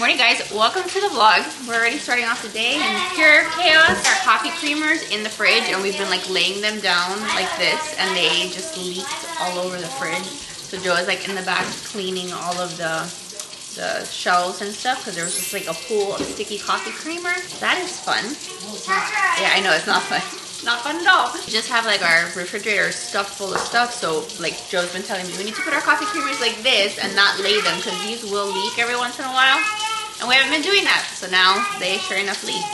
Morning guys, welcome to the vlog. We're already starting off the day in pure chaos. Our coffee creamers in the fridge and we've been like laying them down like this and they just leaked all over the fridge. So Joe is like in the back cleaning all of the shelves and stuff because there was just like a pool of sticky coffee creamer. That is fun. Yeah, I know, it's not fun. Not fun at all. We just have like our refrigerator stuffed full of stuff, so like Joe's been telling me we need to put our coffee creamers like this and not lay them because these will leak every once in a while and we haven't been doing that, so now they sure enough leak.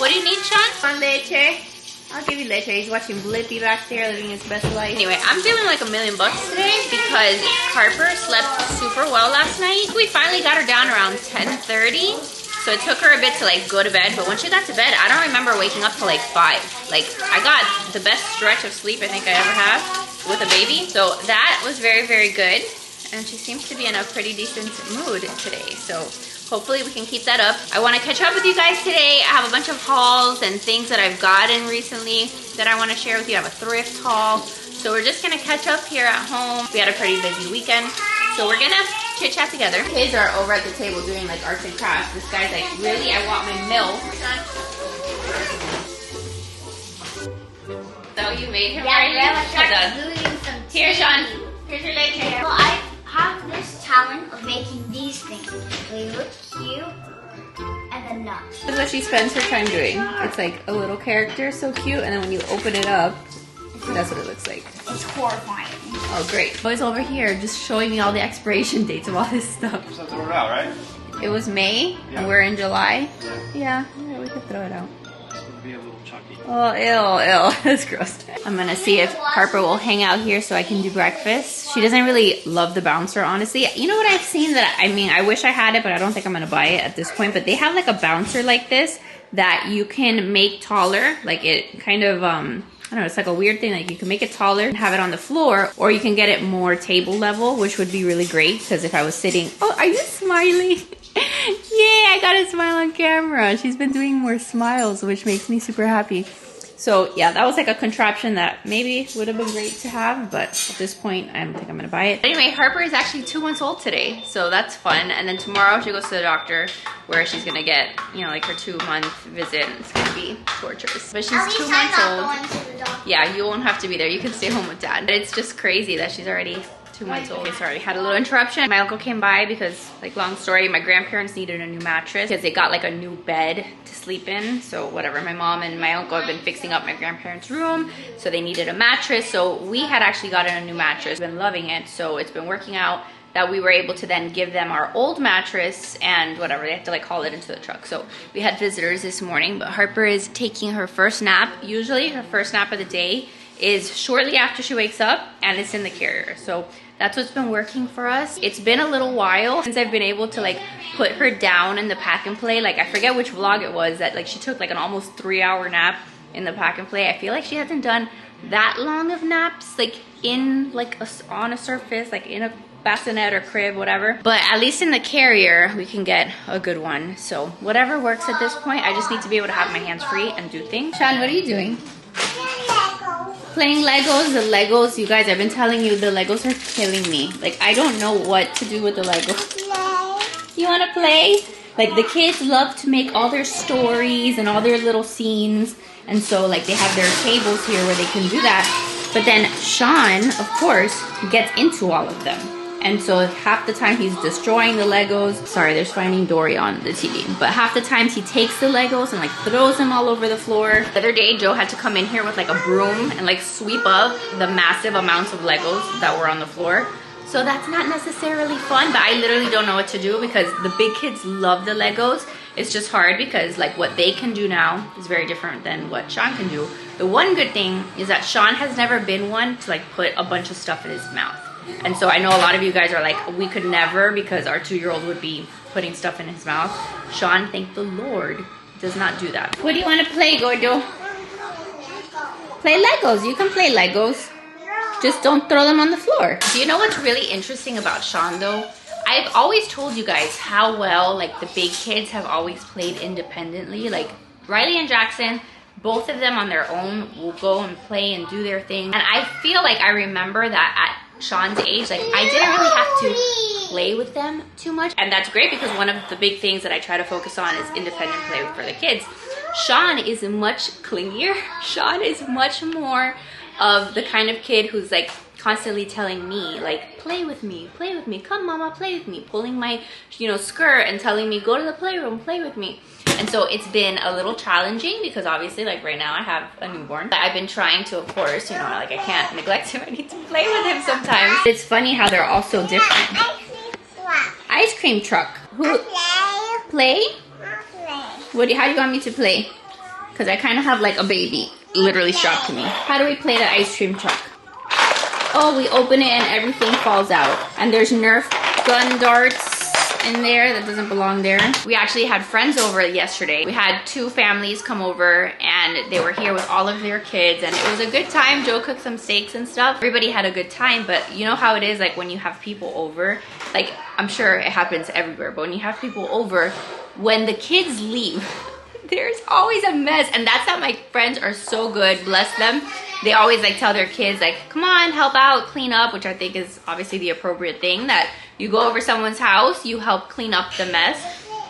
What do you need, Sean? One leche. I'll give you leche. He's watching Blippi back there living his best life. Anyway, I'm feeling like $1,000,000 today because Harper slept super well last night. We finally got her down around 10:30. So it took her a bit to like go to bed, but when she got to bed, I don't remember waking up till like 5. Like I got the best stretch of sleep I think I ever have with a baby. So that was very, very good. And she seems to be in a pretty decent mood today. So hopefully we can keep that up. I want to catch up with you guys today. I have a bunch of hauls and things that I've gotten recently that I want to share with you. I have a thrift haul. So we're just gonna catch up here at home. We had a pretty busy weekend. So we're gonna chit chat together. Kids are over at the table doing like arts and crafts. This guy's like, really? I want my milk. So you made him already? Here, Sean. Here's your leg. Well, I have this talent of making these things. They look cute and then nuts. This is what she spends her time doing. It's like a little character, so cute, and then when you open it up, that's what it looks like. It's horrifying. Oh, great. Boy's over here just showing me all the expiration dates of all this stuff. You have to throw it out, right? It was May, Yeah. and we're in July. Yeah. Yeah, we could throw it out. This would be a little chunky. Oh, ew. That's gross. I'm gonna see if Harper will hang out here so I can do breakfast. She doesn't really love the bouncer, honestly. You know what I've seen that, I mean, I wish I had it, but I don't think I'm gonna buy it at this point. But they have like a bouncer like this that you can make taller. Like it kind of, I don't know, it's like a weird thing. Like you can make it taller and have it on the floor, or you can get it more table level, which would be really great. Because if I was sitting, oh, are you smiling? Yay, I got a smile on camera. She's been doing more smiles, which makes me super happy. So yeah, that was like a contraption that maybe would have been great to have, but at this point, I don't think I'm gonna buy it. Anyway, Harper is actually 2 months old today, so that's fun. And then tomorrow she goes to the doctor where she's gonna get, you know, like her 2-month visit. It's gonna be torturous. But she's 2 months old. Yeah, you won't have to be there. You can stay home with dad. But it's just crazy that she's already 2 months old. Okay, sorry, had a little interruption. My uncle came by because, like, long story, my grandparents needed a new mattress because they got like a new bed to sleep in. So whatever, my mom and my uncle have been fixing up my grandparents' room, so they needed a mattress. So we had actually gotten a new mattress, been loving it. So it's been working out that we were able to then give them our old mattress and whatever, they have to like haul it into the truck. So we had visitors this morning, but Harper is taking her first nap. Usually her first nap of the day is shortly after she wakes up and it's in the carrier. So that's what's been working for us. It's been a little while since I've been able to like put her down in the pack and play. Like I forget which vlog it was that like she took like an almost 3-hour nap in the pack and play. I feel like she hasn't done that long of naps like in like on a surface, like in a bassinet or crib, whatever. But at least in the carrier, we can get a good one. So whatever works at this point, I just need to be able to have my hands free and do things. Sean, what are you doing? Playing Legos. The Legos, you guys, I've been telling you, the Legos are killing me. Like, I don't know what to do with the Legos. You want to play? Like, the kids love to make all their stories and all their little scenes. And so, like, they have their tables here where they can do that. But then Sean, of course, gets into all of them. And so half the time he's destroying the Legos. Sorry, there's Finding Dory on the TV. But half the times he takes the Legos and like throws them all over the floor. The other day, Joe had to come in here with like a broom and like sweep up the massive amounts of Legos that were on the floor. So that's not necessarily fun, but I literally don't know what to do because the big kids love the Legos. It's just hard because like what they can do now is very different than what Sean can do. The one good thing is that Sean has never been one to like put a bunch of stuff in his mouth. And so I know a lot of you guys are like, we could never because our 2-year-old would be putting stuff in his mouth. Sean, thank the Lord, does not do that. What do you want to play, Gordo? Play Legos. You can play Legos. Just don't throw them on the floor. Do you know what's really interesting about Sean though? I've always told you guys how well like the big kids have always played independently. Like Riley and Jackson, both of them on their own will go and play and do their thing. And I feel like I remember that at Sean's age, like I didn't really have to play with them too much. And that's great because one of the big things that I try to focus on is independent play for the kids. Sean is much clingier. Sean is much more of the kind of kid who's like constantly telling me like, play with me, come mama, play with me, pulling my, you know, skirt and telling me, go to the playroom, play with me. And so it's been a little challenging because obviously like right now I have a newborn. I've been trying to, of course, you know, like I can't neglect him. I need to play with him sometimes. It's funny how they're all so different. Ice cream truck. Who? Play? What? How do you want me to play? Because I kind of have like a baby literally strapped to me. How do we play the ice cream truck? Oh, we open it and everything falls out. And there's Nerf gun darts in there that doesn't belong there. We actually had friends over yesterday. We had 2 families come over and they were here with all of their kids and it was a good time. Joe cooked some steaks and stuff. Everybody had a good time, but you know how it is like when you have people over, like I'm sure it happens everywhere, but when you have people over, when the kids leave, there's always a mess. And that's how my friends are so good, bless them. They always like tell their kids like, come on, help out, clean up, which I think is obviously the appropriate thing, that you go over someone's house, you help clean up the mess.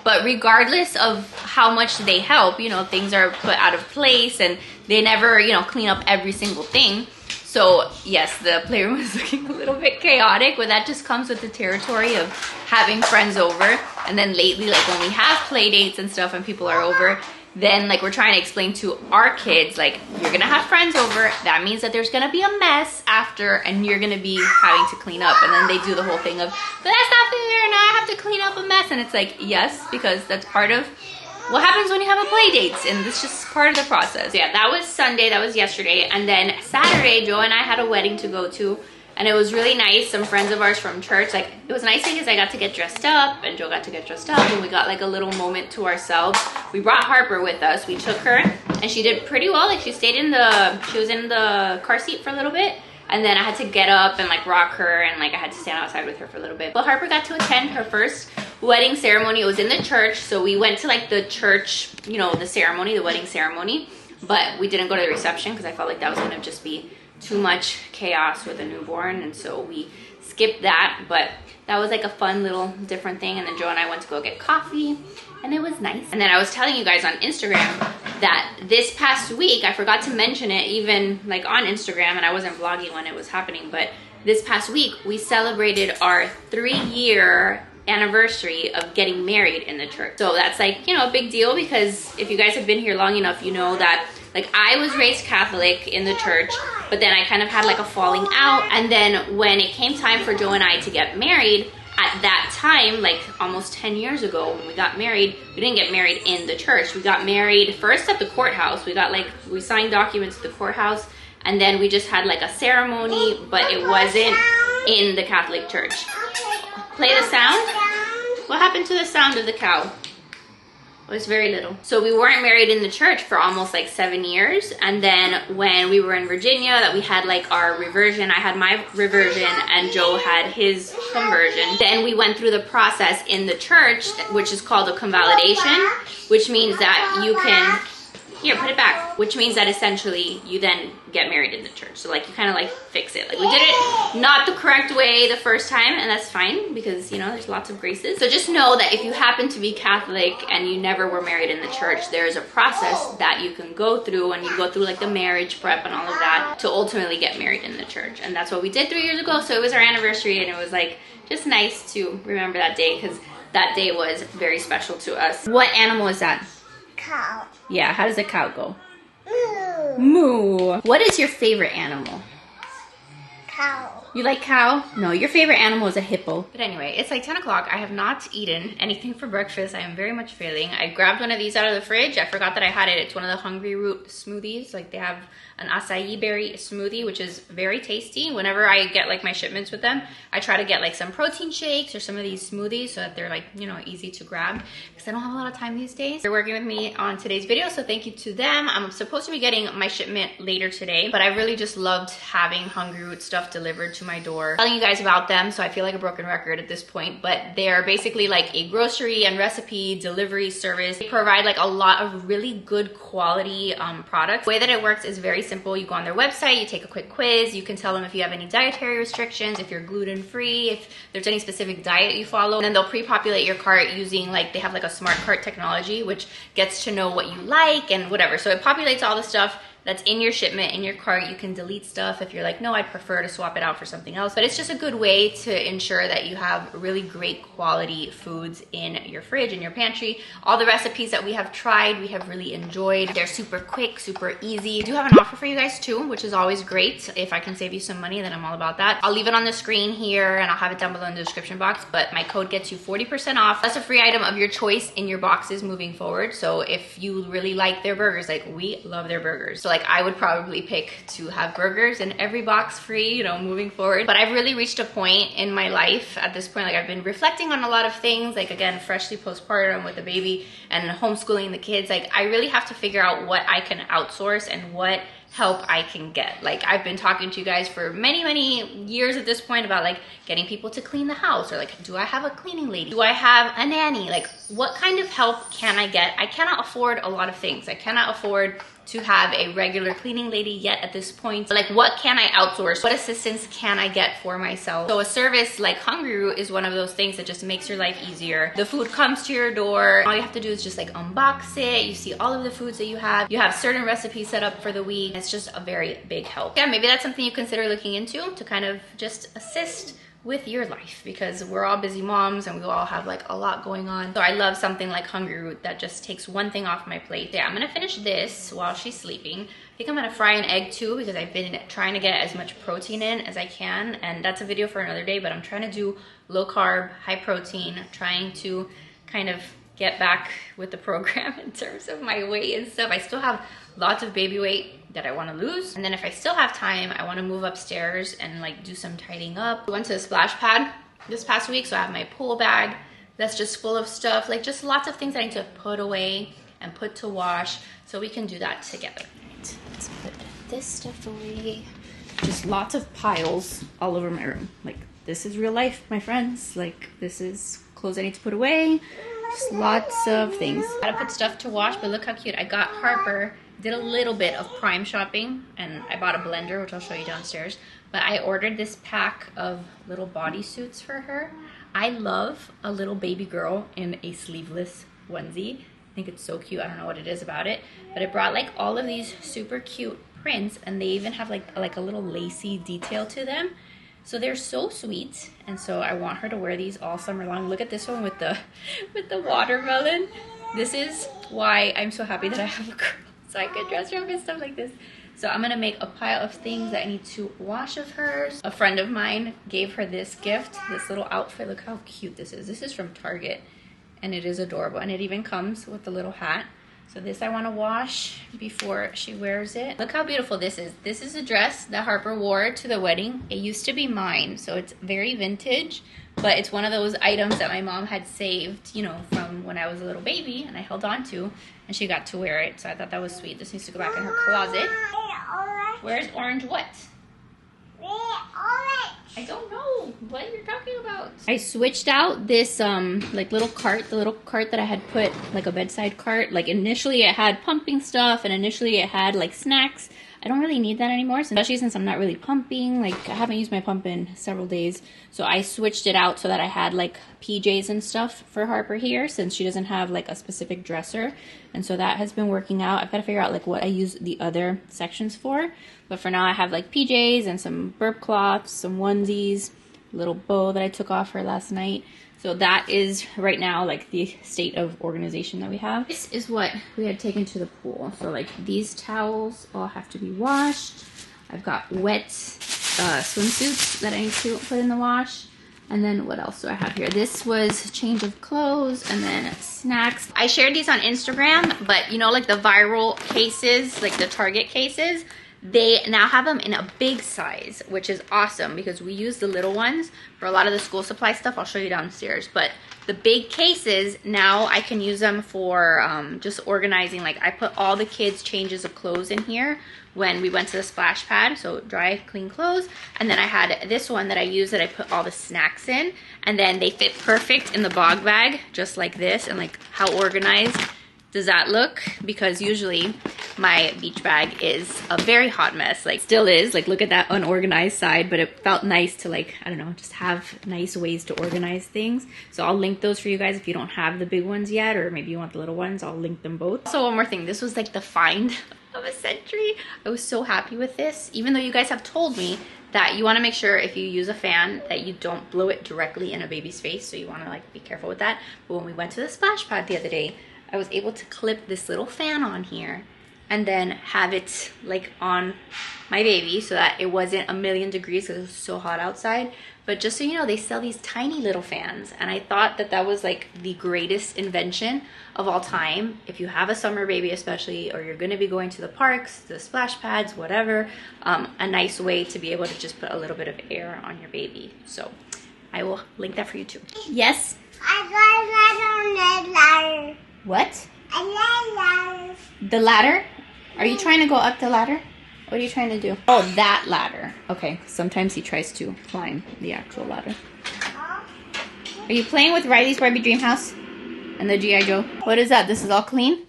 But regardless of how much they help, you know, things are put out of place and they never, you know, clean up every single thing. So yes, the playroom is looking a little bit chaotic, but that just comes with the territory of having friends over. And then lately, like when we have play dates and stuff and people are over, then like we're trying to explain to our kids, like, you're gonna have friends over, that means that there's gonna be a mess after and you're gonna be having to clean up. And then they do the whole thing of, but that's not fair, now I have to clean up a mess. And it's like, yes, because that's part of what happens when you have a play dates, and it's just part of the process. So yeah, that was Sunday, that was yesterday. And then Saturday, Joe and I had a wedding to go to. And it was really nice. Some friends of ours from church, like, it was nice because I got to get dressed up and Joe got to get dressed up and we got like a little moment to ourselves. We brought Harper with us. We took her and she did pretty well. Like she was in the car seat for a little bit. And then I had to get up and like rock her and like I had to stand outside with her for a little bit. But Harper got to attend her first wedding ceremony. It was in the church. So we went to like the church, you know, the ceremony, the wedding ceremony. But we didn't go to the reception because I felt like that was gonna just be too much chaos with a newborn, and so we skipped that. But that was like a fun little different thing. And then Joe and I went to go get coffee and it was nice. And then I was telling you guys on Instagram that this past week, I forgot to mention it even like on Instagram, and I wasn't vlogging when it was happening, but this past week we celebrated our 3-year anniversary of getting married in the church. So that's like, you know, a big deal, because if you guys have been here long enough, you know that like I was raised Catholic in the church, but then I kind of had like a falling out. And then when it came time for Joe and I to get married, at that time, like almost 10 years ago when we got married, we didn't get married in the church. We got married first at the courthouse. We signed documents at the courthouse, and then we just had like a ceremony, but it wasn't in the Catholic church. Play the sound. What happened to the sound of the cow? It was very little. So we weren't married in the church for almost like 7 years. And then when we were in Virginia, that we had like our reversion, I had my reversion and Joe had his conversion. Then we went through the process in the church, which is called a convalidation, which means that you can, here, put it back, which means that essentially you then get married in the church. So like you kind of like fix it. Like we did it not the correct way the first time, and that's fine because, you know, there's lots of graces. So just know that if you happen to be Catholic and you never were married in the church, there is a process that you can go through, and you go through like the marriage prep and all of that to ultimately get married in the church. And that's what we did 3 years ago. So it was our anniversary, and it was like just nice to remember that day because that day was very special to us. What animal is that? Cow. Yeah, how does a cow go? Moo. Moo. What is your favorite animal? Cow. You like cow? No, your favorite animal is a hippo. But anyway, it's like 10 o'clock. I have not eaten anything for breakfast. I am very much failing. I grabbed one of these out of the fridge. I forgot that I had it. It's one of the Hungry Root smoothies. Like they have an acai berry smoothie, which is very tasty. Whenever I get like my shipments with them, I try to get like some protein shakes or some of these smoothies so that they're like, you know, easy to grab because I don't have a lot of time these days. They're working with me on today's video, so thank you to them. I'm supposed to be getting my shipment later today, but I really just loved having Hungry Root stuff stuff delivered to my door. I'm telling you guys about them, so I feel like a broken record at this point, but they're basically like a grocery and recipe delivery service. They provide like a lot of really good quality products. The way that it works is very simple. You go on their website, you take a quick quiz, you can tell them if you have any dietary restrictions, if you're gluten-free, if there's any specific diet you follow, and then they'll pre-populate your cart using like, they have like a smart cart technology, which gets to know what you like and whatever. So it populates all the stuff that's in your shipment, in your cart. You can delete stuff if you're like, no, I'd prefer to swap it out for something else. But it's just a good way to ensure that you have really great quality foods in your fridge, in your pantry. All the recipes that we have tried, we have really enjoyed. They're super quick, super easy. I do have an offer for you guys too, which is always great. If I can save you some money, then I'm all about that. I'll leave it on the screen here and I'll have it down below in the description box, but my code gets you 40% off. That's a free item of your choice in your boxes moving forward. So if you really like their burgers, like we love their burgers. So like I would probably pick to have burgers in every box free, you know, moving forward. But I've really reached a point in my life at this point, like I've been reflecting on a lot of things, like again, freshly postpartum with a baby and homeschooling the kids. Like I really have to figure out what I can outsource and what help I can get. Like I've been talking to you guys for many years at this point about like getting people to clean the house, or like, do I have a cleaning lady? Do I have a nanny? Like what kind of help can I get? I cannot afford a lot of things. I cannot afford to have a regular cleaning lady yet at this point. Like what can I outsource? What assistance can I get for myself? So a service like Hungry Root is one of those things that just makes your life easier. The food comes to your door. All you have to do is just like unbox it. You see all of the foods that you have. You have certain recipes set up for the week. It's just a very big help. Yeah, maybe that's something you consider looking into to kind of just assist with your life, because we're all busy moms and we all have like a lot going on. So I love something like Hungry Root that just takes one thing off my plate. Yeah, I'm gonna finish this while she's sleeping. I think I'm gonna fry an egg too, because I've been trying to get as much protein in as I can, and that's a video for another day, but I'm trying to do low carb, high protein, trying to kind of get back with the program in terms of my weight and stuff. I still have lots of baby weight that I want to lose, and then if I still have time, I want to move upstairs and like do some tidying up. I went to the splash pad this past week, so I have my pool bag that's just full of stuff, like just lots of things I need to put away and put to wash, so we can do that together. Right, let's put this stuff away. Just lots of piles all over my room. Like this is real life, my friends. Like this is clothes I need to put away. Just lots of things. Gotta put stuff to wash, but look how cute. I got Harper, did a little bit of Prime shopping, and I bought a blender, which I'll show you downstairs. But I ordered this pack of little bodysuits for her. I love a little baby girl in a sleeveless onesie. I think it's so cute. I don't know what it is about it, but it brought like all of these super cute prints, and they even have like a little lacy detail to them. So they're so sweet, and so I want her to wear these all summer long. Look at this one with the watermelon. This is why I'm so happy that I have a girl, so I can dress her up and stuff like this. So I'm gonna make a pile of things that I need to wash of hers. A friend of mine gave her this gift, this little outfit. Look how cute this is. This is from Target, and it is adorable, and it even comes with a little hat. So this I want to wash before she wears it. Look how beautiful this is. This is a dress that Harper wore to the wedding. It used to be mine, so it's very vintage, but it's one of those items that my mom had saved, you know, from when I was a little baby, and I held on to, and she got to wear it. So I thought that was sweet. This needs to go back in her closet. Where's orange what? I don't know what you're talking about. I switched out this like little cart, the little cart that I had put, like a bedside cart. Like initially it had pumping stuff, and initially it had like snacks. I don't really need that anymore, especially since I'm not really pumping. Like I haven't used my pump in several days. So I switched it out so that I had like PJs and stuff for Harper here, since she doesn't have like a specific dresser. And so that has been working out. I've got to figure out like what I use the other sections for. But for now I have like PJs and some burp cloths, some onesies, a little bow that I took off her last night. So that is right now like the state of organization that we have. This is what we had taken to the pool. So like these towels all have to be washed. I've got wet swimsuits that I need to put in the wash. And then what else do I have here? This was change of clothes, and then snacks. I shared these on Instagram, but you know, like the viral cases, like the Target cases, They now have them in a big size, which is awesome because we use the little ones for a lot of the school supply stuff. I'll show you downstairs. But the big cases, now I can use them for just organizing. Like I put all the kids' changes of clothes in here when we went to the splash pad. So dry, clean clothes. And then I had this one that I use that I put all the snacks in. And then they fit perfect in the bog bag, just like this. And like how organized does that look? Because usually my beach bag is a very hot mess, like still is. Like look at that unorganized side, but it felt nice to like, I don't know, just have nice ways to organize things. So I'll link those for you guys if you don't have the big ones yet, or maybe you want the little ones, I'll link them both. So one more thing, this was like the find of a century. I was so happy with this, even though you guys have told me that you want to make sure if you use a fan that you don't blow it directly in a baby's face. So you want to like be careful with that. But when we went to the splash pad the other day, I was able to clip this little fan on here and then have it like on my baby so that it wasn't a million degrees because it was so hot outside. But just so you know, they sell these tiny little fans, and I thought that that was like the greatest invention of all time. If you have a summer baby especially, or you're going to be going to the parks, the splash pads, whatever, a nice way to be able to just put a little bit of air on your baby. So I will link that for you too. Yes? I got ladder. What? I ladder. The ladder? Are you trying to go up the ladder? What are you trying to do? Oh, that ladder. Okay, sometimes he tries to climb the actual ladder. Are you playing with Riley's Barbie Dream House and the G.I. Joe? What is that? This is all clean?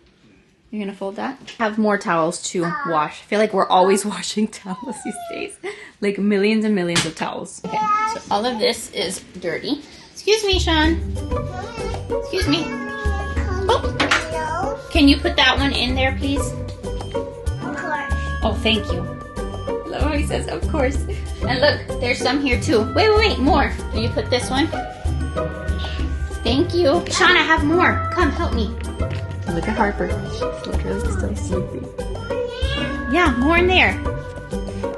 You're gonna fold that? Have more towels to wash. I feel like we're always washing towels these days. Like millions and millions of towels. Okay, so all of this is dirty. Excuse me, Sean. Excuse me. Oh. Can you put that one in there, please? Of course. Oh, thank you. I love how he says, of course. And look, there's some here too. Wait, more. Can you put this one? Thank you. Sean, I have more. Come, help me. Look at Harper. She's literally still sleeping. Yeah, more in there.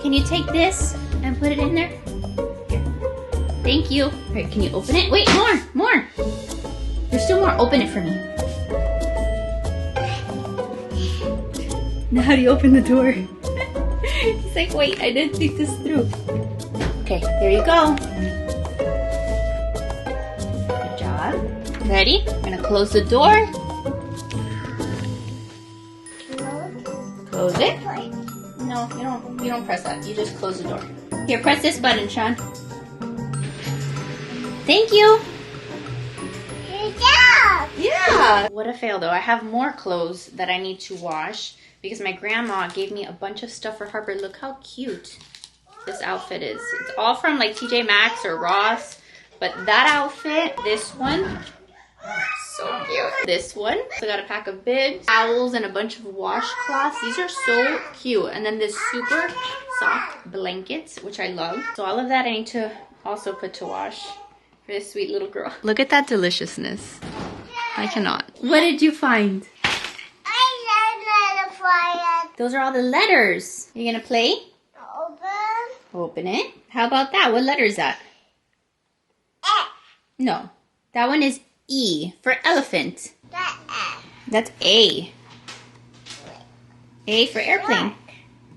Can you take this and put it in there? Here. Thank you. All right, can you open it? Wait, more. There's still more. Open it for me. Now how do you open the door? He's like, wait, I didn't think this through. Okay, there you go. Good job. Ready? I'm gonna close the door. Close it. No, you don't press that. You just close the door. Here, press this button, Sean. Thank you. Good job. Yeah. What a fail though. I have more clothes that I need to wash because my grandma gave me a bunch of stuff for Harper. Look how cute this outfit is. It's all from like TJ Maxx or Ross, but that outfit, this one, so cute. This one, I got a pack of bibs, towels, and a bunch of washcloths. These are so cute. And then this super soft blankets, which I love. So all of that I need to also put to wash for this sweet little girl. Look at that deliciousness. I cannot. What did you find? Those are all the letters. You gonna play? Open it. How about that? What letter is that? No. That one is E for elephant. That's A. A for airplane.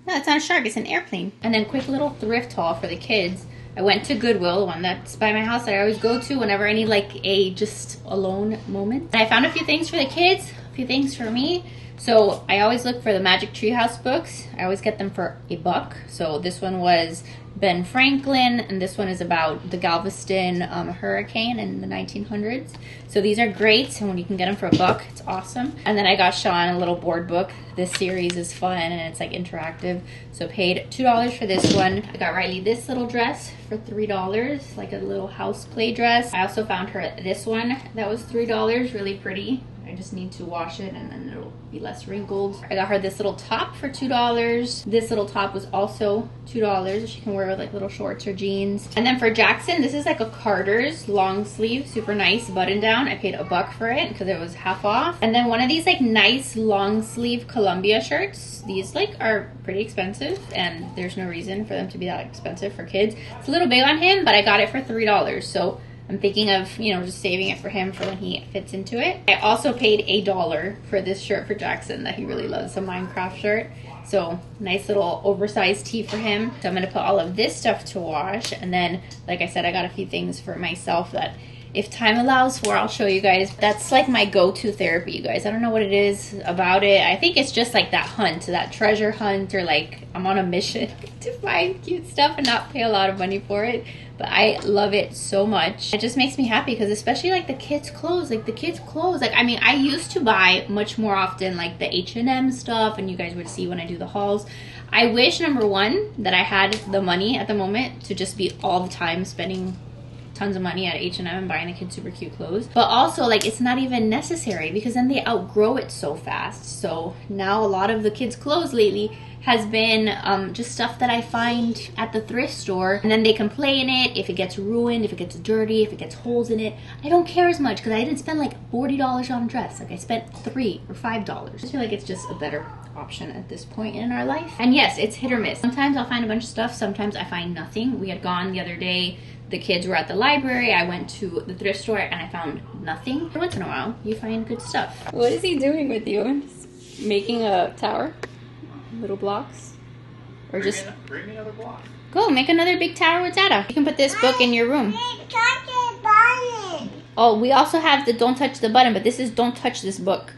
No, it's not a shark. It's an airplane. And then quick little thrift haul for the kids. I went to Goodwill, the one that's by my house that I always go to whenever I need like a just alone moment. And I found a few things for the kids, a few things for me. So I always look for the Magic Treehouse books. I always get them for $1. So this one was Ben Franklin, and this one is about the Galveston hurricane in the 1900s. So these are great, and when you can get them for $1, it's awesome. And then I got Sean a little board book. This series is fun, and it's like interactive. So paid $2 for this one. I got Riley this little dress for $3, like a little house play dress. I also found her this one that was $3, really pretty. I just need to wash it and then it'll be less wrinkled. I got her this little top for $2. This little top was also $2. She can wear with like little shorts or jeans. And then for Jackson, this is like a Carter's long sleeve, super nice button down. I paid $1 for it because it was half off. And then one of these like nice long sleeve Columbia shirts. These like are pretty expensive and there's no reason for them to be that expensive for kids. It's a little big on him, but I got it for $3. So I'm thinking of, you know, just saving it for him for when he fits into it. I also paid $1 for this shirt for Jackson that he really loves, a Minecraft shirt. So nice little oversized tee for him. So I'm gonna put all of this stuff to wash, and then like I said, I got a few things for myself that if time allows for, I'll show you guys. That's like my go-to therapy, you guys. I don't know what it is about it. I think it's just like that hunt, that treasure hunt, or like I'm on a mission to find cute stuff and not pay a lot of money for it. But I love it so much. It just makes me happy because especially like the kids' clothes, like I mean, I used to buy much more often like the H&M stuff, and you guys would see when I do the hauls. I wish, number one, that I had the money at the moment to just be all the time spending tons of money at H&M and buying the kids super cute clothes, but also like it's not even necessary because then they outgrow it so fast. So now a lot of the kids' clothes lately has been just stuff that I find at the thrift store, and then they can play in it if it gets ruined, if it gets dirty, if it gets holes in it. I don't care as much because I didn't spend like $40 on a dress. Like I spent $3 or $5. I feel like it's just a better option at this point in our life. And yes, it's hit or miss. Sometimes I'll find a bunch of stuff, sometimes I find nothing. We had gone the other day, the kids were at the library, I went to the thrift store and I found nothing. Every once in a while, you find good stuff. What is he doing with you? Just making a tower? Little blocks? Or just... Bring me another block. Go, make another big tower with Dada. You can put this book in your room. Oh, we also have the don't touch the button, but this is don't touch this book.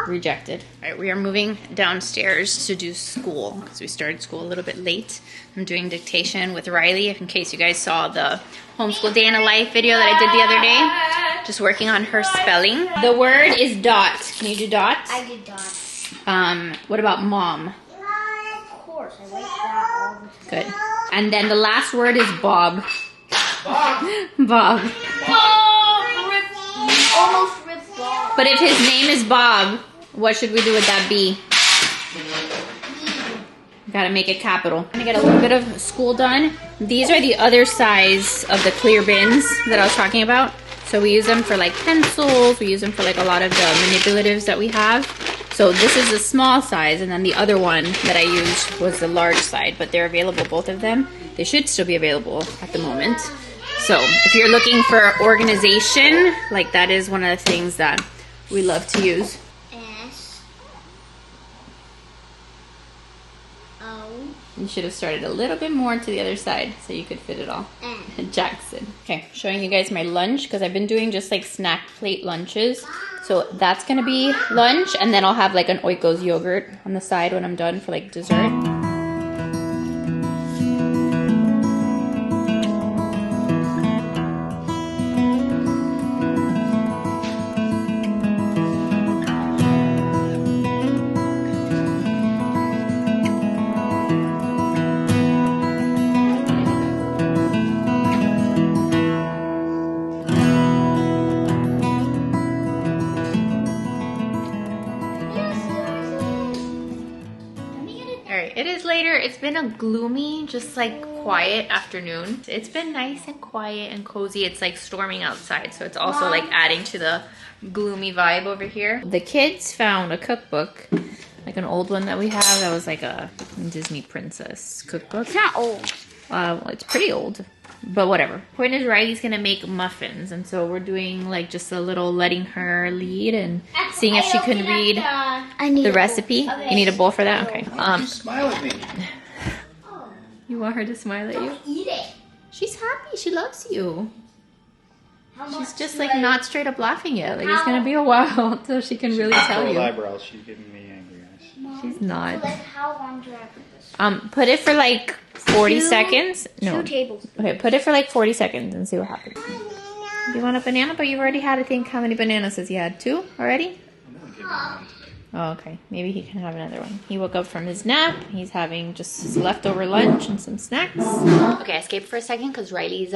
Rejected. All right, we are moving downstairs to do school because we started school a little bit late. I'm doing dictation with Riley, in case you guys saw the homeschool day in a life video that I did the other day. Just working on her spelling. The word is dot. Can you do dot? I did dot. What about mom? Of course, I like that all the time. Good. And then the last word is Bob. Bob! Bob. Almost ripped off. But if his name is Bob, what should we do with that B? Gotta make it capital. I'm gonna get a little bit of school done. These are the other size of the clear bins that I was talking about. So we use them for like pencils, we use them for like a lot of the manipulatives that we have. So this is a small size, and then the other one that I used was the large side, but they're available, both of them. They should still be available at the moment. So if you're looking for organization, like that is one of the things that we love to use. You should have started a little bit more to the other side so you could fit it all. Jackson. Okay, showing you guys my lunch because I've been doing just like snack plate lunches. So that's gonna be lunch, and then I'll have like an Oikos yogurt on the side when I'm done for like dessert. It is later. It's been a gloomy, just like quiet afternoon. It's been nice and quiet and cozy. It's like storming outside, so it's also like adding to the gloomy vibe over here. The kids found a cookbook, like an old one that we have that was like a Disney princess cookbook. It's not old. Well, it's pretty old, but whatever. Point is, Riley's gonna make muffins, and so we're doing like just a little letting her lead and seeing if she can read the recipe. You need a bowl for that? Okay. Smile at me. You want her to smile at you? Eat it. She's happy. She loves you. She's just like not straight up laughing yet. Like it's gonna be a while until she can really tell you. Eyebrows. She's giving me angry eyes. She's not. Like how long do I put this? Put it for like 40 seconds. No. 2 tables. Okay, put it for like 40 seconds and see what happens. Do you want a banana? But you've already had, I think, how many bananas has he had? 2 already? Oh, okay. Maybe he can have another one. He woke up from his nap. He's having just his leftover lunch and some snacks. Okay, I escaped for a second because Riley's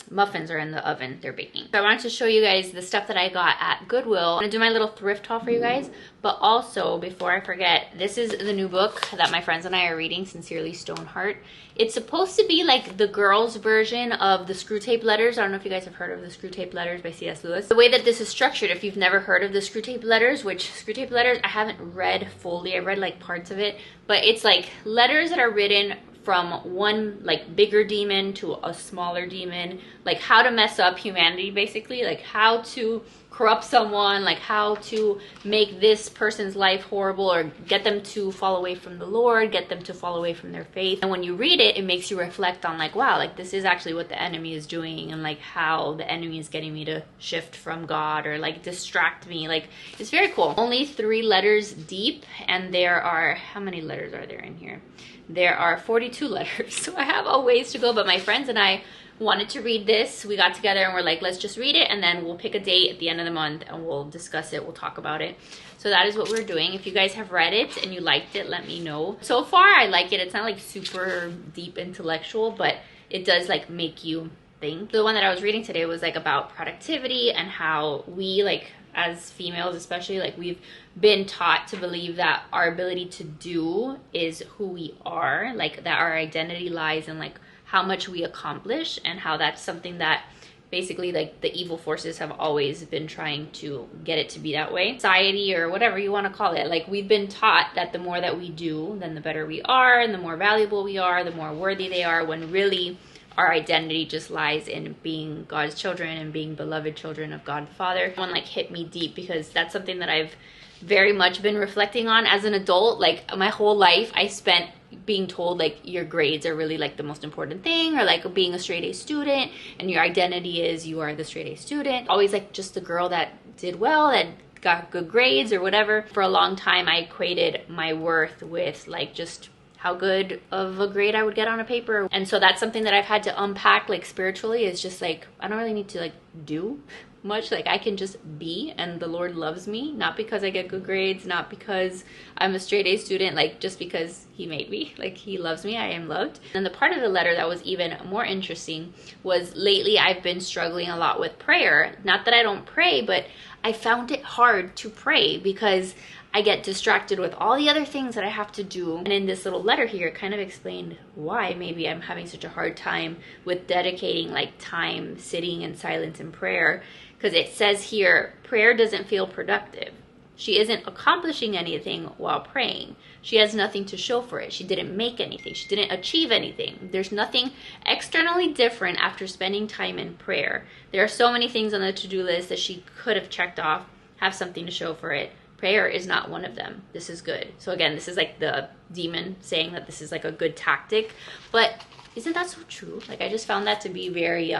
muffins are in the oven. They're baking. So I wanted to show you guys the stuff that I got at Goodwill. I'm going to do my little thrift haul for you guys. But also, before I forget, this is the new book that my friends and I are reading, Sincerely Stoneheart. It's supposed to be like the girls' version of the Screw Tape Letters. I don't know if you guys have heard of the Screw Tape Letters by C.S. Lewis. The way that this is structured, if you've never heard of the Screw Tape Letters, which Screw Tape Letters I haven't read fully. I read like parts of it. But it's like letters that are written from one like bigger demon to a smaller demon. Like how to mess up humanity, basically. Like how to corrupt someone, like how to make this person's life horrible or get them to fall away from the Lord, get them to fall away from their faith. And when you read it, it makes you reflect on like, wow, like this is actually what the enemy is doing, and like how the enemy is getting me to shift from God or like distract me. Like, it's very cool. Only 3 letters deep, and there are, how many letters are there in here? There are 42 letters. So I have a ways to go, but my friends and I wanted to read this. We got together and we're like, let's just read it, and then we'll pick a date at the end of the month and we'll discuss it, we'll talk about it. So that is what we're doing. If you guys have read it and you liked it, let me know. So far I like it. It's not like super deep intellectual, but it does like make you think. The one that I was reading today was like about productivity and how we, like as females especially, like we've been taught to believe that our ability to do is who we are, like that our identity lies in like how much we accomplish, and how that's something that basically like the evil forces have always been trying to get it to be that way. Society or whatever you want to call it, like we've been taught that the more that we do, then the better we are, and the more valuable we are, the more worthy they are, when really our identity just lies in being God's children and being beloved children of God the Father. One like hit me deep because that's something that I've very much been reflecting on as an adult. Like my whole life I spent being told like your grades are really like the most important thing, or like being a straight A student and your identity is you are the straight A student. Always like just the girl that did well, that got good grades or whatever. For a long time I equated my worth with like just how good of a grade I would get on a paper. And so that's something that I've had to unpack like spiritually, is just like I don't really need to like do much. Like I can just be, and the Lord loves me, not because I get good grades, not because I'm a straight A student, like just because he made me. Like he loves me, I am loved. And the part of the letter that was even more interesting was lately I've been struggling a lot with prayer. Not that I don't pray, but I found it hard to pray because I get distracted with all the other things that I have to do. And in this little letter here, it kind of explained why maybe I'm having such a hard time with dedicating like time sitting in silence in prayer. Because it says here, prayer doesn't feel productive. She isn't accomplishing anything while praying. She has nothing to show for it. She didn't make anything. She didn't achieve anything. There's nothing externally different after spending time in prayer. There are so many things on the to-do list that she could have checked off, have something to show for it. Prayer is not one of them. This is good. So again, this is like the demon saying that this is like a good tactic. But isn't that so true? Like I just found that to be very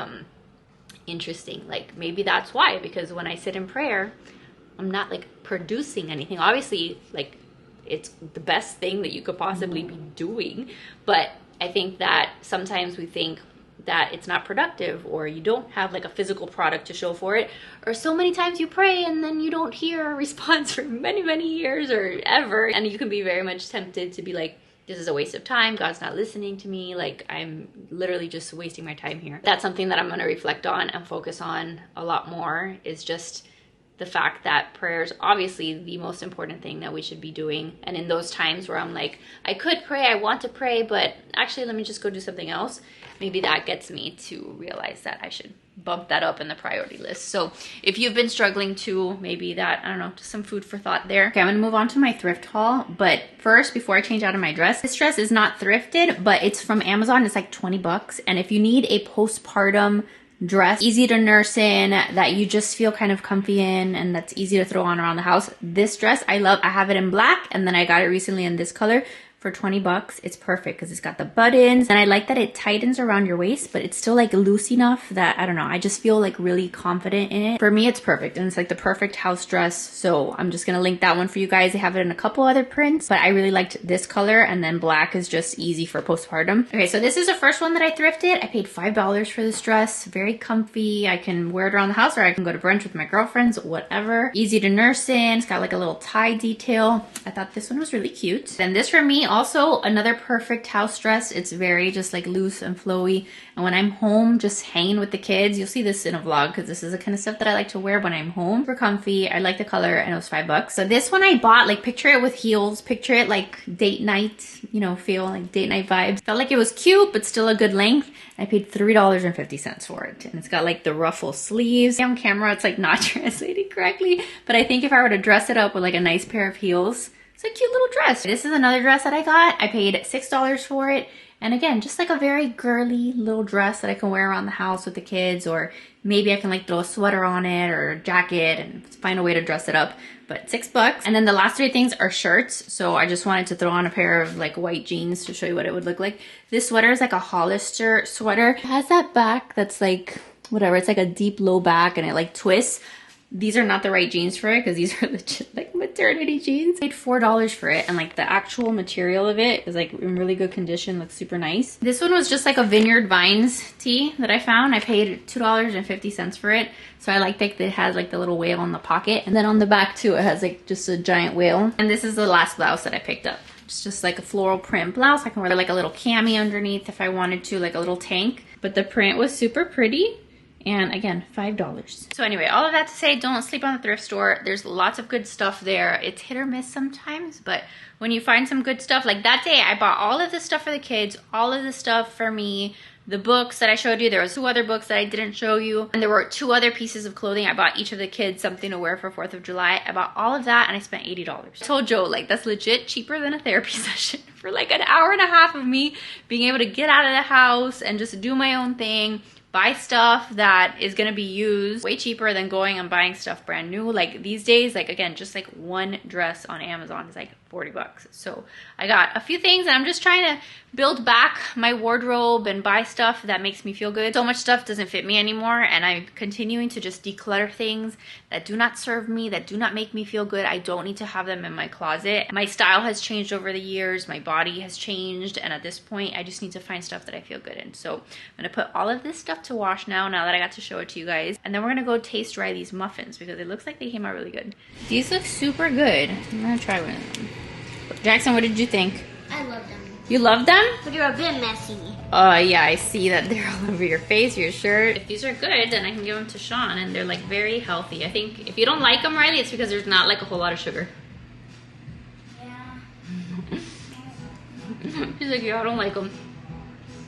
interesting. Like maybe that's why, because when I sit in prayer, I'm not like producing anything. Obviously, like it's the best thing that you could possibly be doing. But I think that sometimes we think that it's not productive, or you don't have like a physical product to show for it, or so many times you pray and then you don't hear a response for many, many years or ever. And you can be very much tempted to be like, this is a waste of time. God's not listening to me. Like I'm literally just wasting my time here. That's something that I'm going to reflect on and focus on a lot more, is just the fact that prayer is obviously the most important thing that we should be doing. And in those times where I'm like, I could pray, I want to pray, but actually let me just go do something else, maybe that gets me to realize that I should bump that up in the priority list. So if you've been struggling too, maybe that, I don't know, just some food for thought there. Okay, I'm gonna move on to my thrift haul. But first, before I change out of my dress, this dress is not thrifted, but it's from Amazon. It's like 20 bucks. And if you need a postpartum dress, easy to nurse in, that you just feel kind of comfy in, and that's easy to throw on around the house, this dress I love. I have it in black, and then I got it recently in this color for 20 bucks. It's perfect because it's got the buttons, and I like that it tightens around your waist, but it's still like loose enough that, I don't know, I just feel like really confident in it. For me, it's perfect, and it's like the perfect house dress. So I'm just gonna link that one for you guys. They have it in a couple other prints, but I really liked this color, and then black is just easy for postpartum. Okay, so this is the first one that I thrifted. I paid $5 for this dress. Very comfy. I can wear it around the house, or I can go to brunch with my girlfriends, whatever. Easy to nurse in. It's got like a little tie detail. I thought this one was really cute. Then this for me, also another perfect house dress. It's very just like loose and flowy, and when I'm home just hanging with the kids, you'll see this in a vlog because this is the kind of stuff that I like to wear when I'm home. Super comfy. I like the color, and it was $5. So this one I bought, like picture it with heels, picture it like date night, you know, feel like date night vibes. Felt like it was cute but still a good length. I paid $3.50 for it, and it's got like the ruffle sleeves. On camera it's like not translated correctly, but I think if I were to dress it up with like a nice pair of heels, it's a cute little dress. This is another dress that I got. I paid $6 for it, And again, just like a very girly little dress that I can wear around the house with the kids, or maybe I can like throw a sweater on it or a jacket and find a way to dress it up. But $6. And then the last 3 things are shirts. So I just wanted to throw on a pair of like white jeans to show you what it would look like. This sweater is like a Hollister sweater. It has that back that's like, whatever, it's like a deep low back and it like twists. These are not the right jeans for it because these are legit like maternity jeans. I paid $4 for it, and like the actual material of it is like in really good condition, looks super nice. This one was just like a Vineyard Vines tee that I found. I paid $2.50 for it. So I like that it has like the little whale in the pocket, and then on the back too it has like just a giant whale. And this is the last blouse that I picked up. It's just like a floral print blouse. I can wear like a little cami underneath if I wanted to, like a little tank. But the print was super pretty. And again, $5. So anyway, all of that to say, don't sleep on the thrift store. There's lots of good stuff there. It's hit or miss sometimes, but when you find some good stuff, like that day, I bought all of this stuff for the kids, all of the stuff for me, the books that I showed you. There was 2 other books that I didn't show you. And there were 2 other pieces of clothing. I bought each of the kids something to wear for 4th of July. I bought all of that and I spent $80. I told Joe, like, that's legit cheaper than a therapy session for like an hour and a half of me being able to get out of the house and just do my own thing. Buy stuff that is gonna be used, way cheaper than going and buying stuff brand new. Like these days, like again, just like one dress on Amazon is like $40. So I got a few things and I'm just trying to build back my wardrobe and buy stuff that makes me feel good. So much stuff doesn't fit me anymore, and I'm continuing to just declutter things that do not serve me, that do not make me feel good. I don't need to have them in my closet. My style has changed over the years, my body has changed, and at this point I just need to find stuff that I feel good in. So I'm gonna put all of this stuff to wash now that I got to show it to you guys, and then we're gonna go taste dry these muffins because it looks like they came out really good. These look super good. I'm gonna try one of them. Jackson, what did you think? I love them. You love them? But they're a bit messy. Yeah, I see that they're all over your face, your shirt. If these are good, then I can give them to Sean, and they're like very healthy. I think if you don't like them, Riley, it's because there's not like a whole lot of sugar. Yeah. She's like, yeah, I don't like them.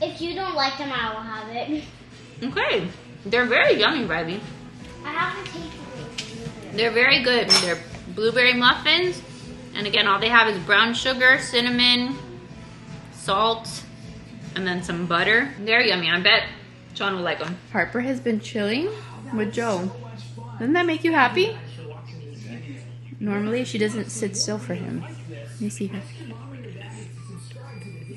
If you don't like them, I will have it. Okay. They're very yummy, Riley. I have to taste it. They're very good. They're blueberry muffins. And again, all they have is brown sugar, cinnamon, salt, and then some butter. They're yummy. I bet Sean will like them. Harper has been chilling with Joe. Doesn't that make you happy? Normally, she doesn't sit still for him. Let me see her.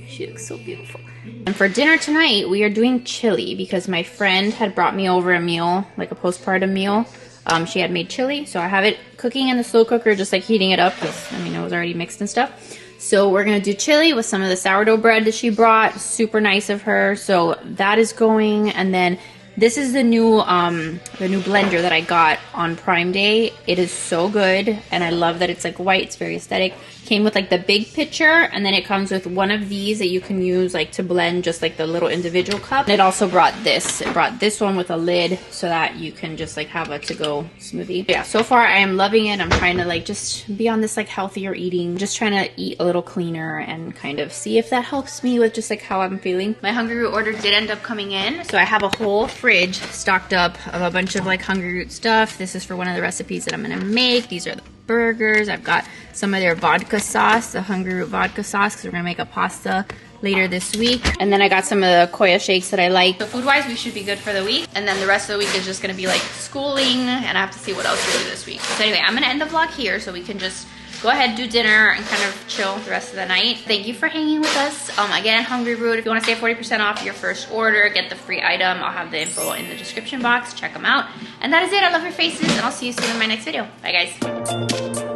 She looks so beautiful. And for dinner tonight, we are doing chili because my friend had brought me over a meal, like a postpartum meal. She had made chili, so I have it cooking in the slow cooker, just like heating it up because, I mean, it was already mixed and stuff. So we're gonna do chili with some of the sourdough bread that she brought. Super nice of her. So that is going, and then this is the new blender that I got on Prime Day. It is so good, and I love that it's like white. It's very aesthetic. Came with like the big pitcher, and then it comes with one of these that you can use like to blend just like the little individual cup. And it also brought this. It brought this one with a lid so that you can just like have a to-go smoothie. But yeah, so far I am loving it. I'm trying to like just be on this like healthier eating, just trying to eat a little cleaner and kind of see if that helps me with just like how I'm feeling. My Hungry Root order did end up coming in, so I have a whole fridge stocked up of a bunch of like Hungry Root stuff. This is for one of the recipes that I'm gonna make. These are the burgers. I've got some of their vodka sauce, the Hungry Root vodka sauce, because we're gonna make a pasta later this week. And then I got some of the Koya shakes that I like. So food wise, we should be good for the week. And then the rest of the week is just gonna be like schooling, and I have to see what else to do this week. So anyway, I'm gonna end the vlog here so we can just go ahead, do dinner, and kind of chill the rest of the night. Thank you for hanging with us. Again, Hungry Root, if you want to save 40% off your first order, get the free item. I'll have the info in the description box. Check them out. And that is it. I love your faces, and I'll see you soon in my next video. Bye, guys.